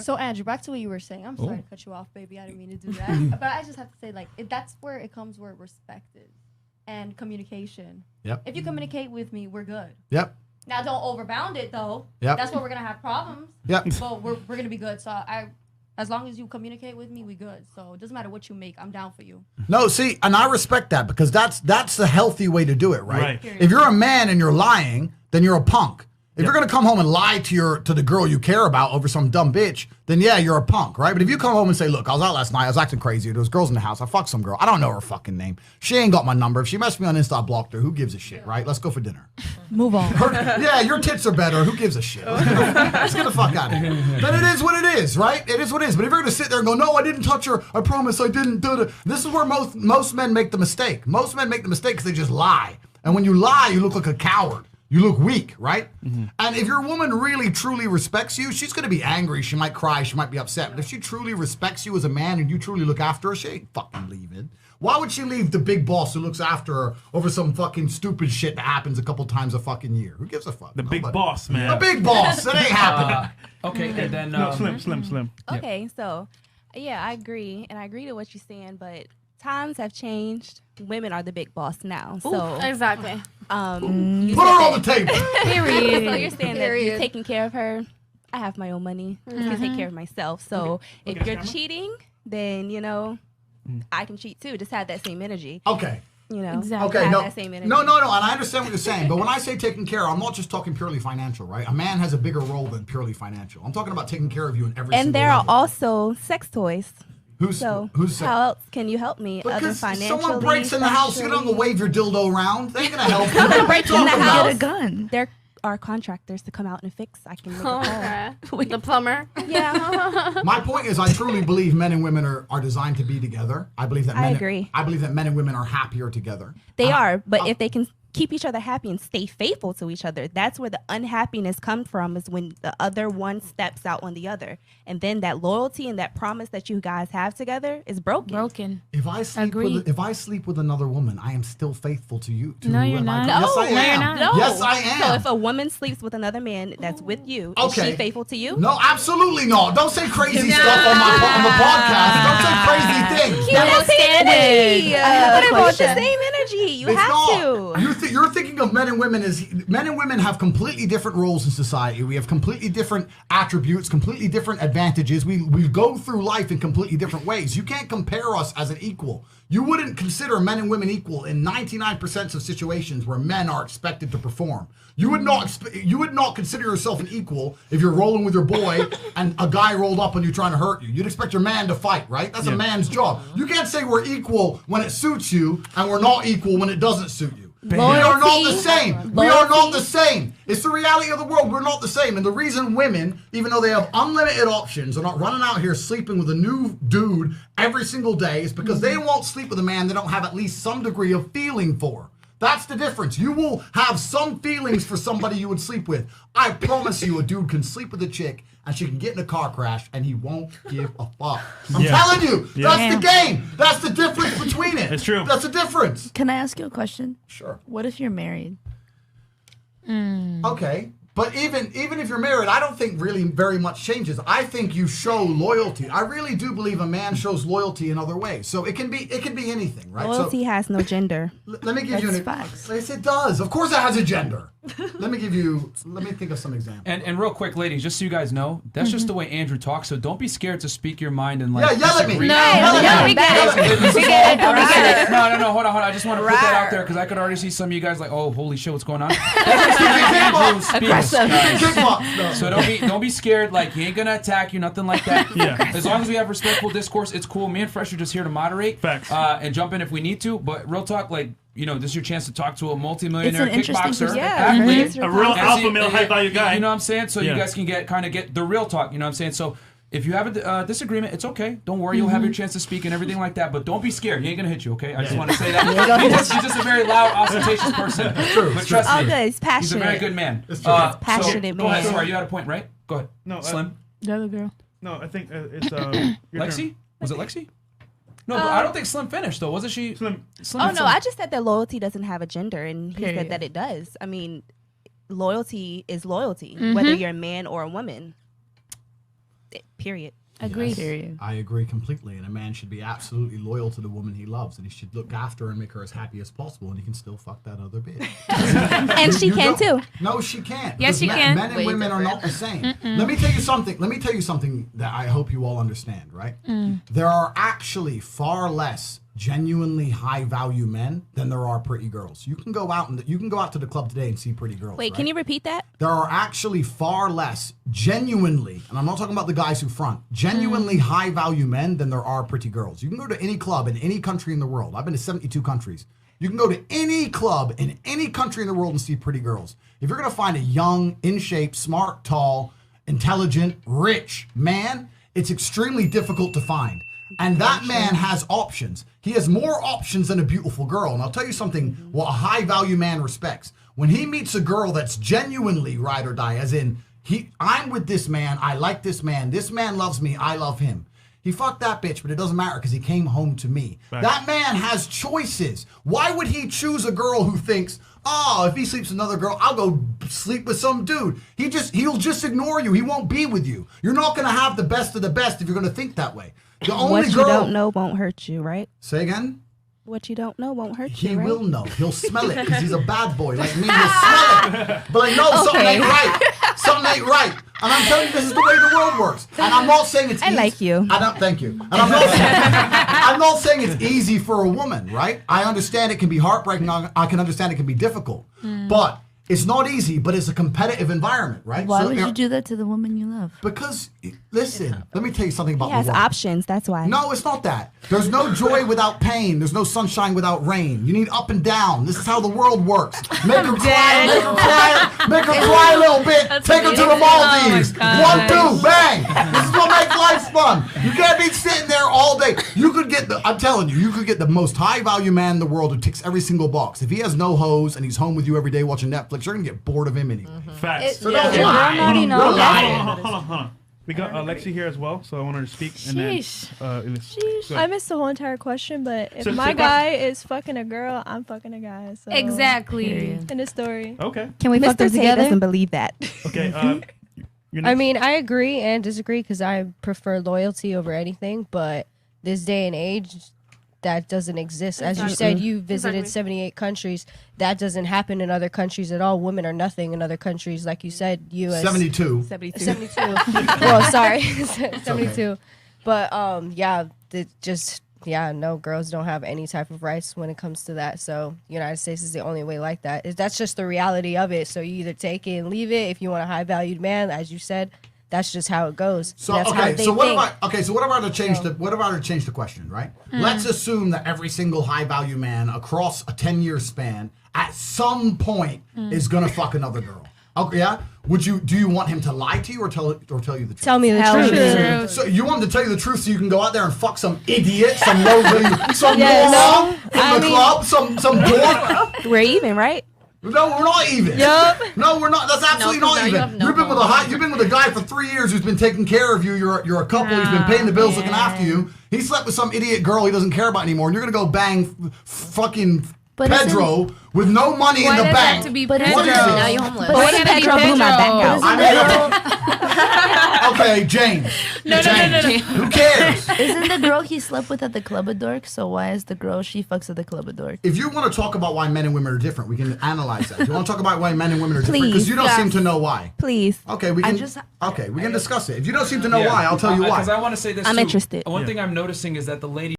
So Andrew, back to what you were saying. I'm sorry to cut you off, baby. I didn't mean to do that. But I just have to say, like, that's where it comes where respect is and communication. Yep. If you communicate with me, we're good. Yep. Now don't overbound it though. Yep. That's where we're gonna have problems. Yep. But we're gonna be good. So as long as you communicate with me, we good. So it doesn't matter what you make. I'm down for you. No, see, and I respect that because that's the healthy way to do it, right? If you're a man and you're lying, then you're a punk. If you're gonna come home and lie to the girl you care about over some dumb bitch, then yeah, you're a punk, right? But if you come home and say, look, I was out last night, I was acting crazy, there was girls in the house, I fucked some girl, I don't know her fucking name. She ain't got my number. If she messed me on Insta, I blocked her. Who gives a shit, right? Let's go for dinner. Move on. Yeah, your tits are better. Who gives a shit? Let's get the fuck out of here. Then it is what it is, right? It is what it is. But if you're gonna sit there and go, no, I didn't touch her, I promise I didn't do it. This is where most men make the mistake. Most men make the mistake because they just lie. And when you lie, you look like a coward. You look weak, right? Mm-hmm. And if your woman really, truly respects you, she's going to be angry. She might cry. She might be upset. But if she truly respects you as a man and you truly look after her, she ain't fucking leaving. Why would she leave the big boss who looks after her over some fucking stupid shit that happens a couple times a fucking year? Who gives a fuck? The big boss, man. The big boss. That ain't happening. Okay, and then... Slim. Okay, so, yeah, I agree. And I agree to what you're saying, but times have changed. Women are the big boss now. So exactly. Put her on the table. Period. So you're saying that you're taking care of her. I have my own money. I can take care of myself. So if you're cheating, then, you know, I can cheat too. Just have that same energy. Okay. You know, exactly. Okay, that same energy. No, and I understand what you're saying, but when I say taking care, I'm not just talking purely financial, right? A man has a bigger role than purely financial. I'm talking about taking care of you in every single And there are level. also sex toys. Who's how else can you help me? Because other financially, someone breaks in the house, you don't go wave your dildo around. They ain't gonna help you. Someone breaks in the house. Get a gun. There are contractors to come out and fix. I can make a call. The plumber. Yeah. My point is, I truly believe men and women are designed to be together. I believe that. I agree. I believe that men and women are happier together. They are, but if they can keep each other happy and stay faithful to each other, that's where the unhappiness comes from, is when the other one steps out on the other. And then that loyalty and that promise that you guys have together is broken. If I sleep with another woman, I am still faithful to you. No, you're not. Yes, I am. No. Yes, I am. So if a woman sleeps with another man that's with you, is she faithful to you? No, absolutely not. Don't say crazy stuff on the podcast. Don't say crazy things. Double standard. What about the same energy? You have to. You're thinking of men and women as men and women have completely different roles in society. We have completely different attributes, completely different advantages. We go through life in completely different ways. You can't compare us as an equal. You wouldn't consider men and women equal in 99% of situations where men are expected to perform. You would not consider yourself an equal if you're rolling with your boy and a guy rolled up on you trying to hurt you. You'd expect your man to fight, right? That's a man's job. You can't say we're equal when it suits you and we're not equal when it doesn't suit you. We are not the same. We are not the same. It's the reality of the world. We're not the same. And the reason women, even though they have unlimited options, are not running out here sleeping with a new dude every single day is because they won't sleep with a man they don't have at least some degree of feeling for. That's the difference. You will have some feelings for somebody you would sleep with. I promise you a dude can sleep with a chick and she can get in a car crash and he won't give a fuck. I'm telling you, that's the game. That's the difference between it. It's true. That's the difference. Can I ask you a question? Sure. What if you're married? Okay. But even if you're married, I don't think really very much changes. I think you show loyalty. I really do believe a man shows loyalty in other ways. So it can be anything, right? Loyalty has no gender. Let me give you an example. Yes, it does. Of course it has a gender. Let me think of some examples. And real quick, ladies, just so you guys know, that's just the way Andrew talks. So don't be scared to speak your mind and like. Yeah, yell at me. No, we get it. No, hold on. I just want to put that out there because I could already see some of you guys like, oh, holy shit, what's going on? That's just Andrew speaks, guys. So don't be scared. Like he ain't gonna attack you, nothing like that. As long as we have respectful discourse, it's cool. Me and Fresh are just here to moderate. Facts. And jump in if we need to. But real talk, like. You know, this is your chance to talk to a multi-millionaire kickboxer, athlete, a real alpha male, high value guy. You know what I'm saying? So you guys can get the real talk. You know what I'm saying? So if you have a disagreement, it's okay. Don't worry, you'll have your chance to speak and everything like that. But don't be scared. He ain't gonna hit you, okay? I just want to say that. He's just a very loud, ostentatious person. But trust me, good. He's passionate. He's a very good man. Passionate man. Go ahead. Sorry, you had a point, right? Go ahead. No, Slim. The other girl. No, I think it's Lexi. Was it Lexi? No, but I don't think Slim finished though. Wasn't she? Slim. I just said that loyalty doesn't have a gender, and he said that it does. I mean, loyalty is loyalty, whether you're a man or a woman. Period. Agreed. Yes, I agree completely. And a man should be absolutely loyal to the woman he loves, and he should look after her and make her as happy as possible. And he can still fuck that other bitch. And she can too. No, she can't. Yes, because she can. Men and women are not the same. Let me tell you something. Let me tell you something that I hope you all understand. Right? There are actually far less genuinely high value men than there are pretty girls. You can go out to the club today and see pretty girls. Wait, right? can you repeat that? There are actually far less genuinely, and I'm not talking about the guys who front, genuinely high value men than there are pretty girls. You can go to any club in any country in the world. I've been to 72 countries. You can go to any club in any country in the world and see pretty girls. If you're going to find a young, in shape, smart, tall, intelligent, rich man, it's extremely difficult to find. And that man has options. He has more options than a beautiful girl. And I'll tell you something, what a high value man respects. When he meets a girl that's genuinely ride or die, as in, I'm with this man, I like this man loves me, I love him. He fucked that bitch, but it doesn't matter because he came home to me. Right. That man has choices. Why would he choose a girl who thinks, oh, if he sleeps with another girl, I'll go sleep with some dude. He'll just ignore you. He won't be with you. You're not going to have the best of the best if you're going to think that way. The only what you don't know won't hurt you, right? Say again? What you don't know won't hurt you, He right? will know. He'll smell it because he's a bad boy like me. He'll smell it. But like, no, something ain't right. Something ain't right. And I'm telling you, this is the way the world works. And I'm not saying it's easy. I like you. I don't, thank you. And I'm not saying it's easy for a woman, right? I understand it can be heartbreaking. I can understand it can be difficult. But it's not easy, but it's a competitive environment, right? Why would you do that to the woman you love? Because, listen, let me tell you something about He has the woman. options, that's why. No, it's not that. There's no joy without pain. There's no sunshine without rain. You need up and down. This is how the world works. Make her cry, make her cry a little bit. Take her to the Maldives. 1, 2, bang. This is what makes life fun. You can't be sitting there all day. I'm telling you, you could get the most high value man in the world who ticks every single box. If he has no hose and he's home with you every day watching Netflix, you're going to get bored of him anyway. Facts. So don't lie. Naughty, You're naughty. lying. Hold on. We got Alexi here as well, so I want her to speak. And then, Sheesh. I missed the whole entire question, but if So- my so- guy is fucking a girl, I'm fucking a guy. So. Exactly. In the story. Okay. Can we fuck Mr. them Tate together? doesn't believe that. Okay. You're I next. mean, I agree and disagree because I prefer loyalty over anything, but this day and age, that doesn't exist. As you said, you visited 78 countries. That doesn't happen in other countries at all. Women are nothing in other countries. Like you said, U.S. 72. 72. Well, sorry. 72. But, no, girls don't have any type of rights when it comes to that. So, United States is the only way like that. That's just the reality of it. So you either take it and leave it. If you want a high-valued man, as you said, that's just how it goes. So that's how they what think. about to change the question, right? Let's assume that every single high value man across a 10-year span at some point is gonna fuck another girl. Okay, yeah. Do you want him to lie to you or tell you the truth? Tell me the truth. So you want him to tell you the truth so you can go out there and fuck some idiot, some low value, some moron from the club, some dork. We're even, right? No, we're not even. Yup. No, we're not. That's absolutely not even. You've been with a guy for 3 years who's been taking care of you. You're a couple. He's been paying the bills, looking after you. He slept with some idiot girl he doesn't care about anymore, and you're gonna go bang fucking Pedro with no money in the bank. To be What Pedro? is it? Now you're homeless. But what if Pedro blew my bank out? Okay, James. No. Who cares? Isn't the girl he slept with at the Club of Dork? So why is the girl she fucks at the Club of Dork? If you want to talk about why men and women are different, we can analyze that. If you want to talk about why men and women are different, because Please. you don't seem to know why. Please. Okay, we can. We can discuss it. If you don't seem to know why, I'll tell you why. Because I want to say this. I'm too. interested. One thing I'm noticing is that the lady